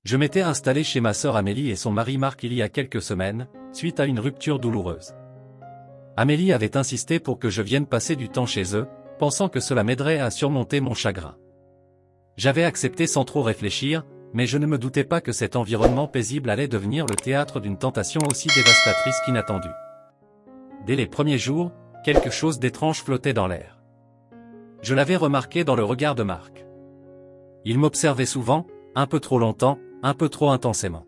Je m'étais installé chez ma sœur Amélie et son mari Marc il y a quelques semaines, suite à une rupture douloureuse. Amélie avait insisté pour que je vienne passer du temps chez eux, pensant que cela m'aiderait à surmonter mon chagrin. J'avais accepté sans trop réfléchir, mais je ne me doutais pas que cet environnement paisible allait devenir le théâtre d'une tentation aussi dévastatrice qu'inattendue. Dès les premiers jours, quelque chose d'étrange flottait dans l'air. Je l'avais remarqué dans le regard de Marc. Il m'observait souvent, un peu trop longtemps, un peu trop intensément.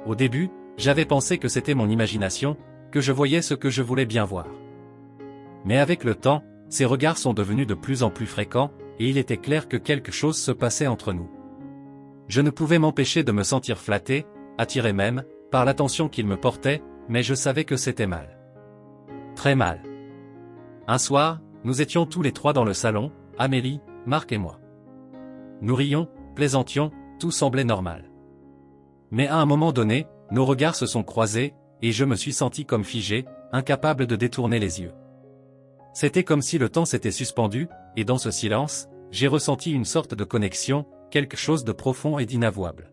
Au début, j'avais pensé que c'était mon imagination, que je voyais ce que je voulais bien voir. Mais avec le temps, ces regards sont devenus de plus en plus fréquents, et il était clair que quelque chose se passait entre nous. Je ne pouvais m'empêcher de me sentir flatté, attiré même, par l'attention qu'il me portait, mais je savais que c'était mal. Très mal. Un soir, nous étions tous les trois dans le salon, Amélie, Marc et moi. Nous rions, plaisantions, tout semblait normal. Mais à un moment donné, nos regards se sont croisés, et je me suis senti comme figé, incapable de détourner les yeux. C'était comme si le temps s'était suspendu, et dans ce silence, j'ai ressenti une sorte de connexion, quelque chose de profond et d'inavouable.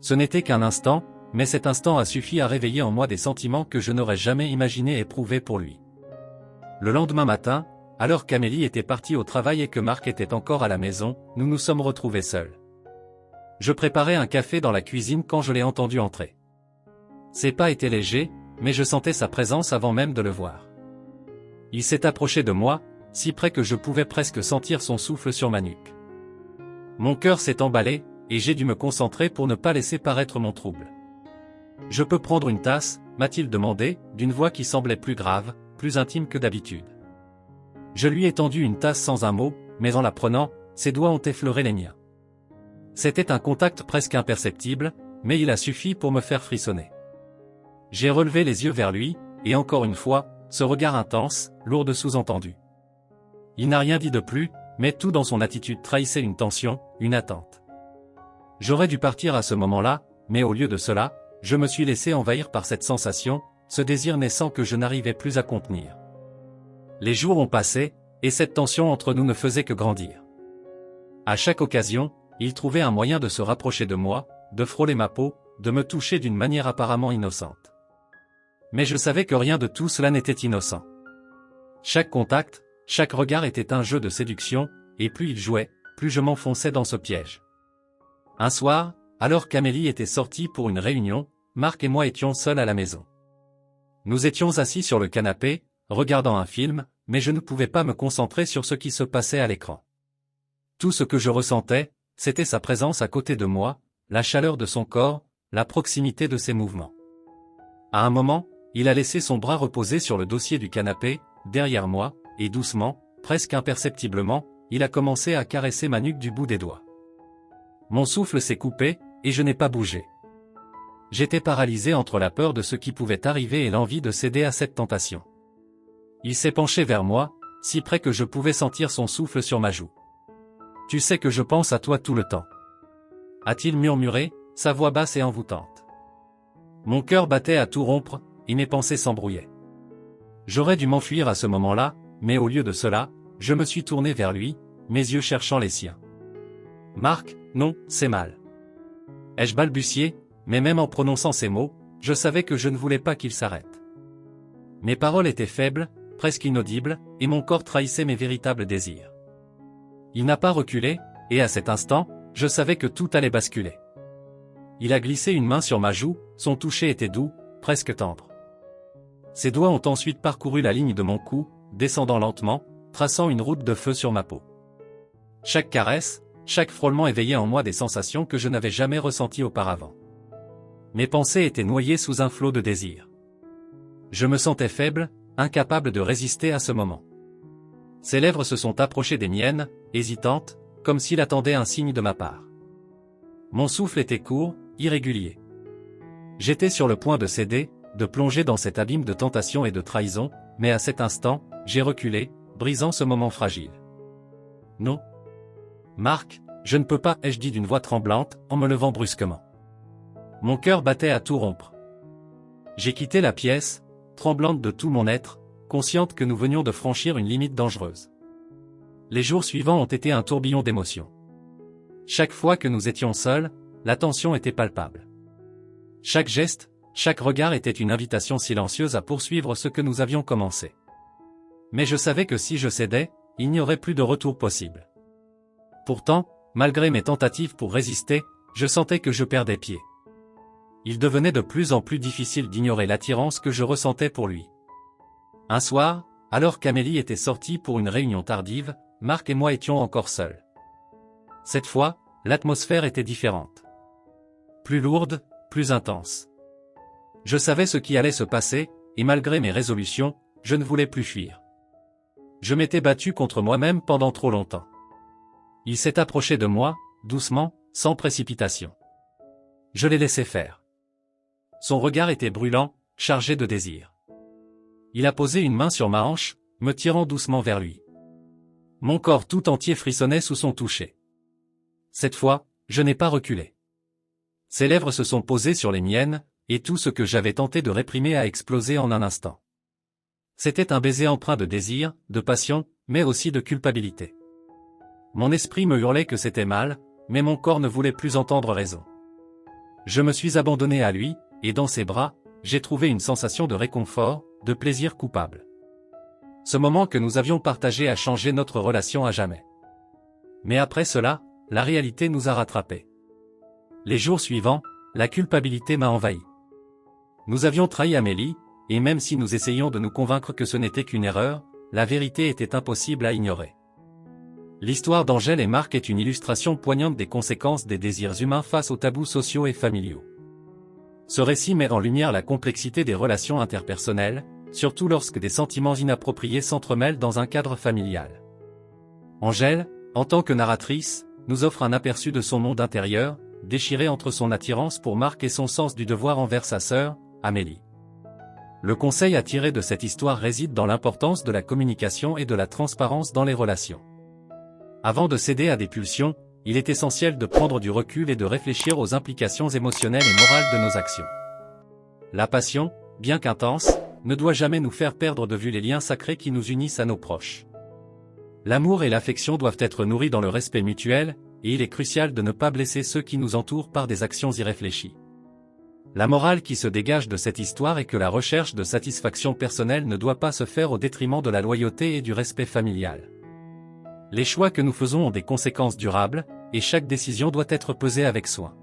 Ce n'était qu'un instant, mais cet instant a suffi à réveiller en moi des sentiments que je n'aurais jamais imaginé éprouver pour lui. Le lendemain matin, alors qu'Amélie était partie au travail et que Marc était encore à la maison, nous nous sommes retrouvés seuls. Je préparais un café dans la cuisine quand je l'ai entendu entrer. Ses pas étaient légers, mais je sentais sa présence avant même de le voir. Il s'est approché de moi, si près que je pouvais presque sentir son souffle sur ma nuque. Mon cœur s'est emballé, et j'ai dû me concentrer pour ne pas laisser paraître mon trouble. « Je peux prendre une tasse ?» m'a-t-il demandé, d'une voix qui semblait plus grave, plus intime que d'habitude. Je lui ai tendu une tasse sans un mot, mais en la prenant, ses doigts ont effleuré les miens. C'était un contact presque imperceptible, mais il a suffi pour me faire frissonner. J'ai relevé les yeux vers lui, et encore une fois, ce regard intense, lourd de sous-entendus. Il n'a rien dit de plus, mais tout dans son attitude trahissait une tension, une attente. J'aurais dû partir à ce moment-là, mais au lieu de cela, je me suis laissé envahir par cette sensation, ce désir naissant que je n'arrivais plus à contenir. Les jours ont passé, et cette tension entre nous ne faisait que grandir. À chaque occasion, il trouvait un moyen de se rapprocher de moi, de frôler ma peau, de me toucher d'une manière apparemment innocente. Mais je savais que rien de tout cela n'était innocent. Chaque contact, chaque regard était un jeu de séduction, et plus il jouait, plus je m'enfonçais dans ce piège. Un soir, alors qu'Amélie était sortie pour une réunion, Marc et moi étions seuls à la maison. Nous étions assis sur le canapé, regardant un film, mais je ne pouvais pas me concentrer sur ce qui se passait à l'écran. Tout ce que je ressentais, c'était sa présence à côté de moi, la chaleur de son corps, la proximité de ses mouvements. À un moment, il a laissé son bras reposer sur le dossier du canapé, derrière moi, et doucement, presque imperceptiblement, il a commencé à caresser ma nuque du bout des doigts. Mon souffle s'est coupé, et je n'ai pas bougé. J'étais paralysé entre la peur de ce qui pouvait arriver et l'envie de céder à cette tentation. Il s'est penché vers moi, si près que je pouvais sentir son souffle sur ma joue. « Tu sais que je pense à toi tout le temps. » a-t-il murmuré, sa voix basse et envoûtante. Mon cœur battait à tout rompre, et mes pensées s'embrouillaient. J'aurais dû m'enfuir à ce moment-là, mais au lieu de cela, je me suis tourné vers lui, mes yeux cherchant les siens. « Marc, non, c'est mal. » ai-je balbutié, mais même en prononçant ces mots, je savais que je ne voulais pas qu'il s'arrête. Mes paroles étaient faibles, presque inaudibles, et mon corps trahissait mes véritables désirs. Il n'a pas reculé, et à cet instant, je savais que tout allait basculer. Il a glissé une main sur ma joue, son toucher était doux, presque tendre. Ses doigts ont ensuite parcouru la ligne de mon cou, descendant lentement, traçant une route de feu sur ma peau. Chaque caresse, chaque frôlement éveillait en moi des sensations que je n'avais jamais ressenties auparavant. Mes pensées étaient noyées sous un flot de désir. Je me sentais faible, incapable de résister à ce moment. Ses lèvres se sont approchées des miennes, hésitantes, comme s'il attendait un signe de ma part. Mon souffle était court, irrégulier. J'étais sur le point de céder, de plonger dans cet abîme de tentation et de trahison, mais à cet instant, j'ai reculé, brisant ce moment fragile. « Non. Marc, je ne peux pas, ai-je dit d'une voix tremblante, en me levant brusquement. Mon cœur battait à tout rompre. J'ai quitté la pièce, tremblante de tout mon être, consciente que nous venions de franchir une limite dangereuse. Les jours suivants ont été un tourbillon d'émotions. Chaque fois que nous étions seuls, la tension était palpable. Chaque geste, chaque regard était une invitation silencieuse à poursuivre ce que nous avions commencé. Mais je savais que si je cédais, il n'y aurait plus de retour possible. Pourtant, malgré mes tentatives pour résister, je sentais que je perdais pied. Il devenait de plus en plus difficile d'ignorer l'attirance que je ressentais pour lui. Un soir, alors qu'Amélie était sortie pour une réunion tardive, Marc et moi étions encore seuls. Cette fois, l'atmosphère était différente. Plus lourde, plus intense. Je savais ce qui allait se passer, et malgré mes résolutions, je ne voulais plus fuir. Je m'étais battu contre moi-même pendant trop longtemps. Il s'est approché de moi, doucement, sans précipitation. Je l'ai laissé faire. Son regard était brûlant, chargé de désir. Il a posé une main sur ma hanche, me tirant doucement vers lui. Mon corps tout entier frissonnait sous son toucher. Cette fois, je n'ai pas reculé. Ses lèvres se sont posées sur les miennes, et tout ce que j'avais tenté de réprimer a explosé en un instant. C'était un baiser empreint de désir, de passion, mais aussi de culpabilité. Mon esprit me hurlait que c'était mal, mais mon corps ne voulait plus entendre raison. Je me suis abandonné à lui, et dans ses bras, j'ai trouvé une sensation de réconfort, de plaisir coupable. Ce moment que nous avions partagé a changé notre relation à jamais. Mais après cela, la réalité nous a rattrapés. Les jours suivants, la culpabilité m'a envahi. Nous avions trahi Amélie, et même si nous essayions de nous convaincre que ce n'était qu'une erreur, la vérité était impossible à ignorer. L'histoire d'Angèle et Marc est une illustration poignante des conséquences des désirs humains face aux tabous sociaux et familiaux. Ce récit met en lumière la complexité des relations interpersonnelles, surtout lorsque des sentiments inappropriés s'entremêlent dans un cadre familial. Angèle, en tant que narratrice, nous offre un aperçu de son monde intérieur, déchiré entre son attirance pour Marc et son sens du devoir envers sa sœur, Amélie. Le conseil à tirer de cette histoire réside dans l'importance de la communication et de la transparence dans les relations. Avant de céder à des pulsions, il est essentiel de prendre du recul et de réfléchir aux implications émotionnelles et morales de nos actions. La passion, bien qu'intense, ne doit jamais nous faire perdre de vue les liens sacrés qui nous unissent à nos proches. L'amour et l'affection doivent être nourris dans le respect mutuel, et il est crucial de ne pas blesser ceux qui nous entourent par des actions irréfléchies. La morale qui se dégage de cette histoire est que la recherche de satisfaction personnelle ne doit pas se faire au détriment de la loyauté et du respect familial. Les choix que nous faisons ont des conséquences durables, et chaque décision doit être pesée avec soin.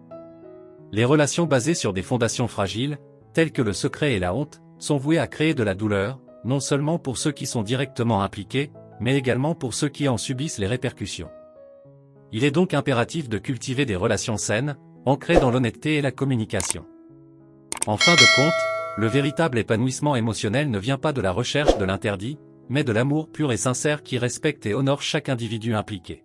Les relations basées sur des fondations fragiles, telles que le secret et la honte, sont vouées à créer de la douleur, non seulement pour ceux qui sont directement impliqués, mais également pour ceux qui en subissent les répercussions. Il est donc impératif de cultiver des relations saines, ancrées dans l'honnêteté et la communication. En fin de compte, le véritable épanouissement émotionnel ne vient pas de la recherche de l'interdit, mais de l'amour pur et sincère qui respecte et honore chaque individu impliqué.